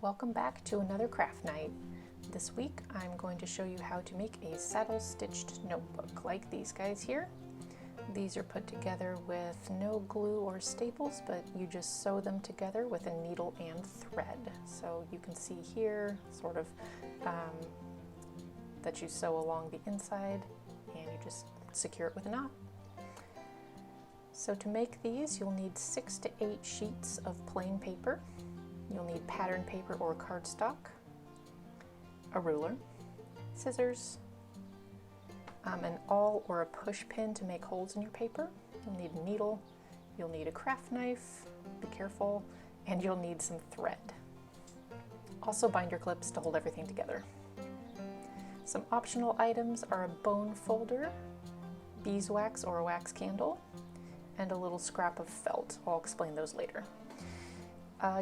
Welcome back to another craft night. This week I'm going to show you how to make a saddle stitched notebook like these guys here. These are put together with no glue or staples, but you just sew them together with a needle and thread. So you can see here sort of that you sew along the inside and you just secure it with a knot. So to make these, you'll need 6 to 8 sheets of plain paper. You'll need pattern paper or cardstock, a ruler, scissors, an awl or a push pin to make holes in your paper. You'll need a needle, you'll need a craft knife, be careful, and you'll need some thread. Also binder clips to hold everything together. Some optional items are a bone folder, beeswax or a wax candle, and a little scrap of felt. I'll explain those later.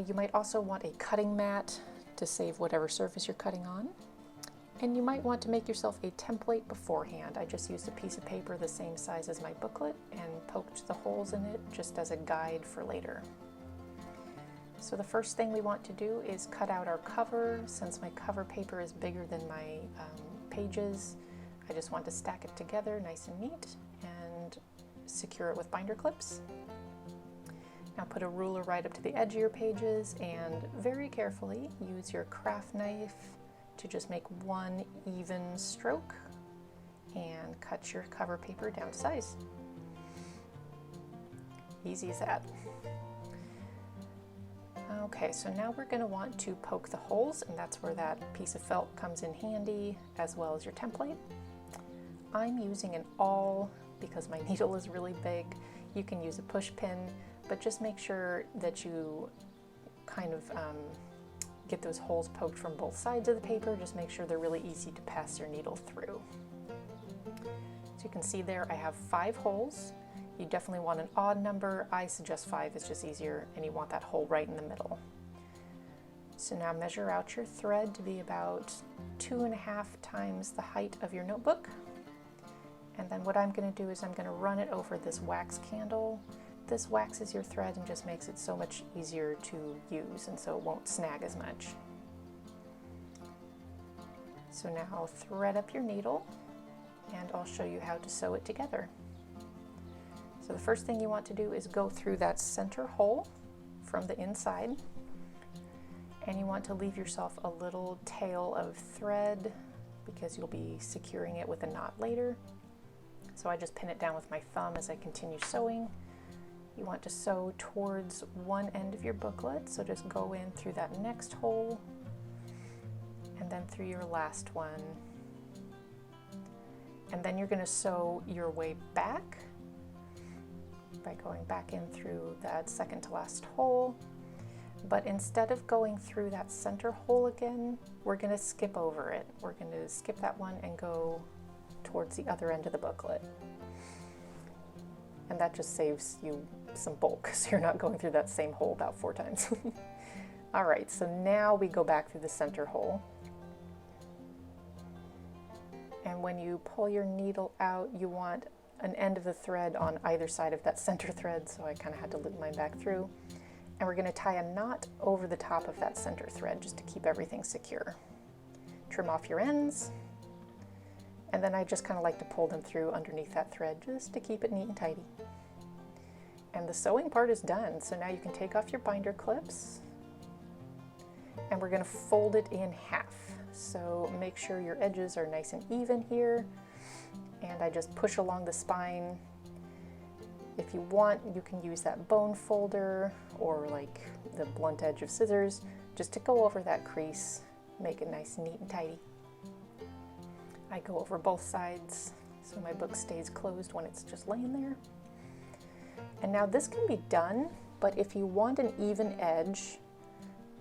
You might also want a cutting mat to save whatever surface you're cutting on. And you might want to make yourself a template beforehand. I just used a piece of paper the same size as my booklet and poked the holes in it just as a guide for later. So the first thing we want to do is cut out our cover. Since my cover paper is bigger than my pages, I just want to stack it together nice and neat and secure it with binder clips. Now put a ruler right up to the edge of your pages and very carefully use your craft knife to just make one even stroke and cut your cover paper down to size. Easy as that. Okay, so now we're going to want to poke the holes, and that's where that piece of felt comes in handy, as well as your template. I'm using an awl because my needle is really big. You can use a push pin, but just make sure that you kind of get those holes poked from both sides of the paper. Just make sure they're really easy to pass your needle through. So you can see there I have 5 holes. You definitely want an odd number. I suggest 5, it's just easier, and you want that hole right in the middle. So now measure out your thread to be about 2.5 times the height of your notebook. And then what I'm going to do is I'm going to run it over this wax candle. This waxes your thread and just makes it so much easier to use, and so it won't snag as much. So now thread up your needle and I'll show you how to sew it together. So the first thing you want to do is go through that center hole from the inside, and you want to leave yourself a little tail of thread because you'll be securing it with a knot later. So I just pin it down with my thumb as I continue sewing. You want to sew towards one end of your booklet, so just go in through that next hole and then through your last one. And then you're going to sew your way back by going back in through that second to last hole. But instead of going through that center hole again, we're going to skip over it. We're going to skip that one and go towards the other end of the booklet. And that just saves you some bulk, so you're not going through that same hole about 4 times. All right, so now we go back through the center hole. And when you pull your needle out, you want an end of the thread on either side of that center thread, so I kind of had to loop mine back through. And we're going to tie a knot over the top of that center thread just to keep everything secure. Trim off your ends. And then I just kind of like to pull them through underneath that thread just to keep it neat and tidy. And the sewing part is done. So now you can take off your binder clips and we're going to fold it in half. So make sure your edges are nice and even here. And I just push along the spine. If you want, you can use that bone folder or like the blunt edge of scissors just to go over that crease, make it nice and neat and tidy. I go over both sides so my book stays closed when it's just laying there. And now this can be done, but if you want an even edge,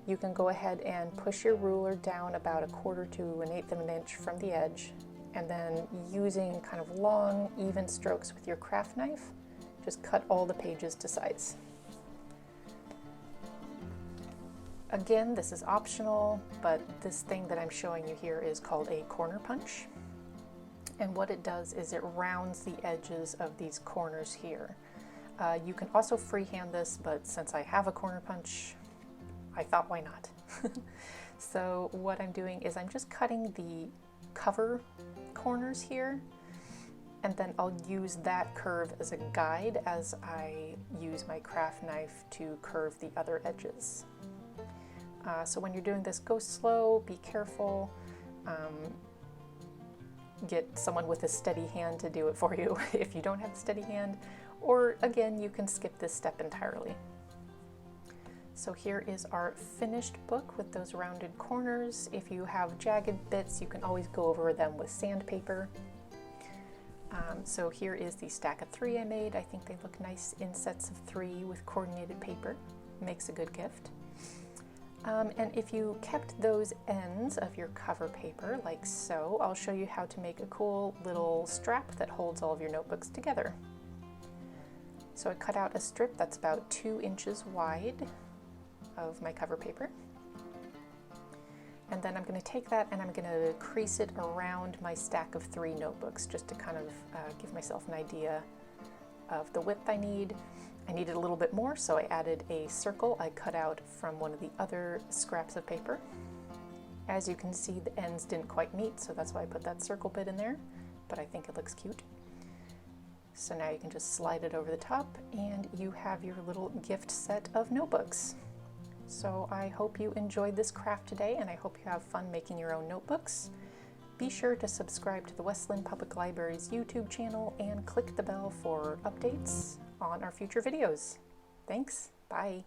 you can go ahead and push your ruler down about 1/4 to 1/8 of an inch from the edge, and then using kind of long, even strokes with your craft knife, just cut all the pages to size. Again, this is optional, but this thing that I'm showing you here is called a corner punch. And what it does is it rounds the edges of these corners here. You can also freehand this, but since I have a corner punch, I thought why not. So what I'm doing is I'm just cutting the cover corners here, and then I'll use that curve as a guide as I use my craft knife to curve the other edges. So when you're doing this, go slow, be careful, get someone with a steady hand to do it for you if you don't have a steady hand, or again, you can skip this step entirely. So here is our finished book with those rounded corners. If you have jagged bits, you can always go over them with sandpaper. So here is the stack of 3 I made. I think they look nice in sets of 3 with coordinated paper. Makes a good gift. And if you kept those ends of your cover paper like so, I'll show you how to make a cool little strap that holds all of your notebooks together. So I cut out a strip that's about 2 inches wide of my cover paper. And then I'm going to take that and I'm going to crease it around my stack of 3 notebooks just to kind of give myself an idea of the width I need. I needed a little bit more, so I added a circle I cut out from one of the other scraps of paper. As you can see, the ends didn't quite meet, so that's why I put that circle bit in there, but I think it looks cute. So now you can just slide it over the top and you have your little gift set of notebooks. So I hope you enjoyed this craft today, and I hope you have fun making your own notebooks. Be sure to subscribe to the West Linn Public Library's YouTube channel and click the bell for updates on our future videos. Thanks, bye.